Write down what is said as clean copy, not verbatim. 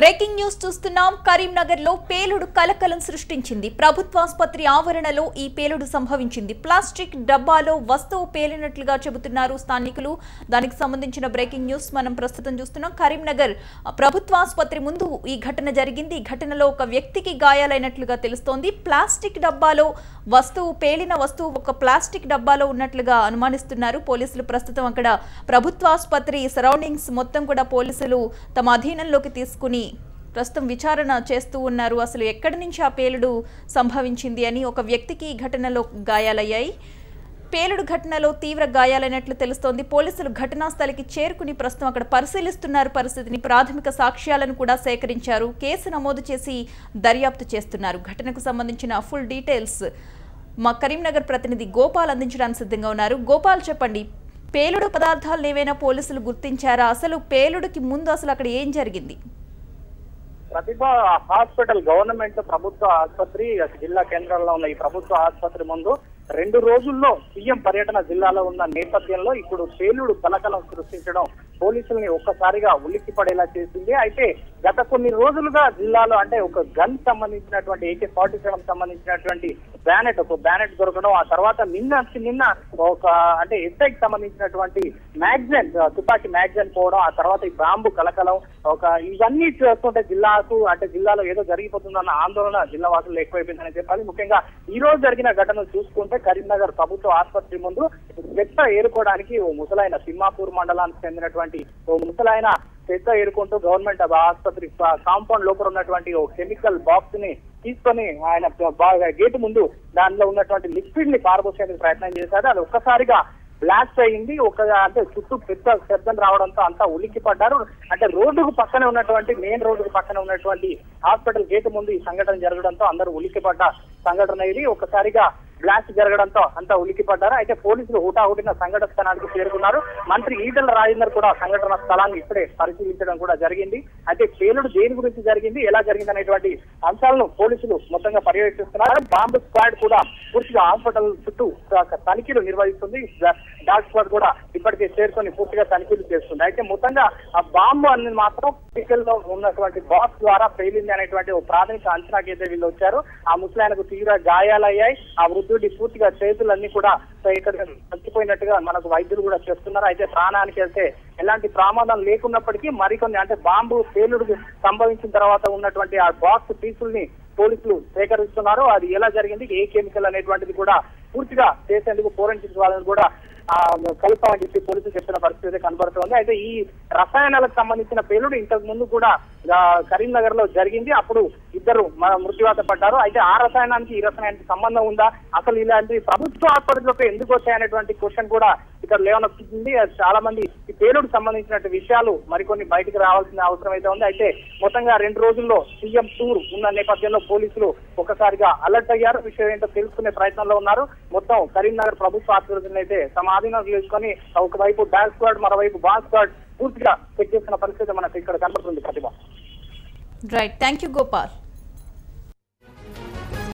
Breaking news చూస్తున్నాం. కరీంనగర్ లో పేలుడు కలకలం సృష్టించింది. ప్రభుత్వాసుపత్రి ఆవరణలో ఈ పేలుడు సంభవించింది. ప్లాస్టిక్ డబ్బాలో వస్తువు పేలినట్లుగా చెబుతున్నారు స్థానికులు. దానికి సంబంధించిన బ్రేకింగ్ న్యూస్ మనం ప్రస్తుతం చూస్తున్నాం. కరీంనగర్ ప్రభుత్వాసుపత్రి ముందు ఈ ఘటన జరిగింది. ఈ ఘటనలో ఒక వ్యక్తికి గాయాలైనట్లుగా తెలుస్తోంది. ప్లాస్టిక్ డబ్బాలో పేలిన వస్తువు ఒక ప్లాస్టిక్ డబ్బాలో ఉన్నట్లుగా అనుమానిస్తున్నారు పోలీసులు. ప్రస్తుతం అక్కడ ప్రభుత్వాసుపత్రి సరౌండింగ్స్ మొత్తం కూడా పోలీసులు తమ అధీనంలోకి తీసుకుని ప్రస్తుతం విచారణ చేస్తూ ఉన్నారు. అసలు ఎక్కడి నుంచి ఆ పేలుడు సంభవించింది అని. ఒక వ్యక్తికి ఈ ఘటనలో గాయాలయ్యాయి. పేలుడు ఘటనలో తీవ్ర గాయాలైనట్లు తెలుస్తోంది. పోలీసులు ఘటనా స్థలికి చేరుకుని ప్రస్తుతం అక్కడ పరిశీలిస్తున్నారు పరిస్థితిని. ప్రాథమిక సాక్ష్యాలను కూడా సేకరించారు. కేసు నమోదు చేసి దర్యాప్తు చేస్తున్నారు. ఘటనకు సంబంధించిన ఫుల్ డీటెయిల్స్ మా కరీంనగర్ ప్రతినిధి గోపాల్ అందించడానికి సిద్ధంగా ఉన్నారు. గోపాల్, చెప్పండి, పేలుడు పదార్థాలను ఏవైనా పోలీసులు గుర్తించారా? అసలు పేలుడుకి ముందు అసలు అక్కడ ఏం జరిగింది? ప్రతిభ హాస్పిటల్ గవర్నమెంట్ ప్రభుత్వ ఆసుపత్రి జిల్లా కేంద్రంలో ఉన్న ఈ ప్రభుత్వ ఆసుపత్రి ముందు 2 రోజుల్లో సీఎం పర్యటన జిల్లాలో ఉన్న నేపథ్యంలో ఇప్పుడు పేలుడు కలకలం సృష్టించడం పోలీసుల్ని ఒక్కసారిగా ఉలిక్కి పడేలా చేసింది. అయితే గత కొన్ని రోజులుగా జిల్లాలో అంటే ఒక గన్ సంబంధించినటువంటి AK-47 సంబంధించినటువంటి ఒక బ్యానెట్ దొరకడం, ఆ తర్వాత నిన్న ఒక అంటే ఎస్ఐకి సంబంధించినటువంటి మ్యాగజైన్ తుపాకీ మ్యాగజైన్ పోవడం, ఆ తర్వాత ఈ బాంబు కలకలం ఇవన్నీ చూస్తుంటే జిల్లాలో ఏదో జరిగిపోతుందన్న ఆందోళన జిల్లా వాసులు ఎక్కువైపోయిందని చెప్పాలి. ముఖ్యంగా ఈ రోజు జరిగిన ఘటన చూసుకుంటే కరీంనగర్ ప్రభుత్వ ఆసుపత్రి ముందు చెత్త ఏరుకోవడానికి ఓ ముసలాయన సింహాపూర్ మండలానికి చెందినటువంటి ఓ ముసలాయన చెత్త ఏరుకుంటూ గవర్నమెంట్ ఆసుపత్రి కాంపౌండ్ లోపల ఉన్నటువంటి ఓ కెమికల్ బాక్స్ ని తీసుకొని ఆయన గేటు ముందు దానిలో ఉన్నటువంటి లిక్విడ్ ని పారబోసేందుకు ప్రయత్నం చేశారు. అది ఒక్కసారిగా బ్లాస్ట్ అయింది. అంటే చుట్టూ పెద్ద శబ్దం రావడంతో అంతా ఉలిక్కి పడ్డారు. అంటే రోడ్డుకు పక్కనే ఉన్నటువంటి మెయిన్ రోడ్డుకు పక్కనే ఉన్నటువంటి హాస్పిటల్ గేటు ముందు ఈ సంఘటన జరగడంతో అందరూ ఉలిక్కి పడ్డ సంఘటన ఇది. ఒక్కసారిగా బ్లాస్ట్ జరగడంతో అంతా ఉలిక్కి పడ్డారు. అయితే పోలీసులు హుటాహుటిన సంఘటన స్థలానికి చేరుకున్నారు. మంత్రి ఈటెల రాజేందర్ కూడా సంఘటన స్థలాన్ని ఇప్పుడే పరిశీలించడం కూడా జరిగింది. అయితే పేలుడు దేని గురించి జరిగింది, ఎలా జరిగింది అనేటువంటి అంశాలను పోలీసులు మొత్తంగా పర్యవేక్షిస్తున్నారు. బాంబు స్క్వాడ్ కూడా పూర్తిగా హాస్పిటల్ చుట్టూ తనిఖీలు నిర్వహిస్తుంది. డాగ్ స్క్వాడ్ కూడా ఇప్పటికే చేరుకొని పూర్తిగా తనిఖీలు చేస్తుంది. అయితే మొత్తంగా ఆ బాంబు అనేది మాత్రం లో ఉన్నటువంటి బాక్స్ ద్వారా పేలింది అనేటువంటి ఒక ప్రాథమిక అంచనాకి అయితే వీళ్ళు వచ్చారు. ఆ ముసలాయనకు తీవ్ర గాయాలయ్యాయి. ఆ వృద్ధుడి పూర్తిగా చేతులన్నీ కూడా ఇక్కడ చచ్చిపోయినట్టుగా మనకు వైద్యులు కూడా చేస్తున్నారు. అయితే ప్రాణానికి అయితే ఎలాంటి ప్రమాదం లేకున్నప్పటికీ మరికొన్ని అంటే బాంబు పేలుడు సంభవించిన తర్వాత ఉన్నటువంటి ఆ బాక్స్ పీసుల్ని పోలీసులు సేకరిస్తున్నారు. అది ఎలా జరిగింది, ఏ కెమికల్ అనేటువంటిది కూడా పూర్తిగా చేసేందుకు ఫోరెన్సిక్ వాళ్ళని కూడా కలుపుతామని చెప్పి పోలీసులు చెప్పిన పరిస్థితి కనబడుతోంది. అయితే ఈ రసాయనాలకు సంబంధించిన పేలుడు ఇంతకు ముందు కూడా కరీంనగర్ లో జరిగింది. అప్పుడు ఇద్దరు మృత్యువాత పడ్డారు. అయితే ఆ రసాయనానికి ఈ రసాయనానికి సంబంధం ఉందా, అసలు ఇలాంటి ప్రభుత్వ ఆసుపత్రులకు ఎందుకు వచ్చాయనేటువంటి క్వశ్చన్ కూడా ఇక్కడ లేవనొస్తుంది. చాలా మంది ఈ పేలుడు సంబంధించిన విషయాలు మరికొన్ని బయటకు రావాల్సిన అవసరం అయితే ఉంది. అయితే మొత్తంగా 2 రోజుల్లో సీఎం టూర్ ఉన్న నేపథ్యంలో పోలీసులు ఒకసారిగా అలర్ట్ అయ్యారు. విషయం ఏంటో తెలుసుకునే ప్రయత్నంలో ఉన్నారు. మొత్తం కరీంనగర్ ప్రభుత్వ ఆసుపత్రిని అయితే తమ ఆధీనంలో తీసుకొని ఒకవైపు డాగ్ స్క్వాడ్, మరోవైపు బాంబ్ స్క్వాడ్ పూర్తిగా చెక్ చేస్తున్న పరిస్థితి మనకు ఇక్కడ కనబడుతుంది. Pratibha. Right, thank you Gopal.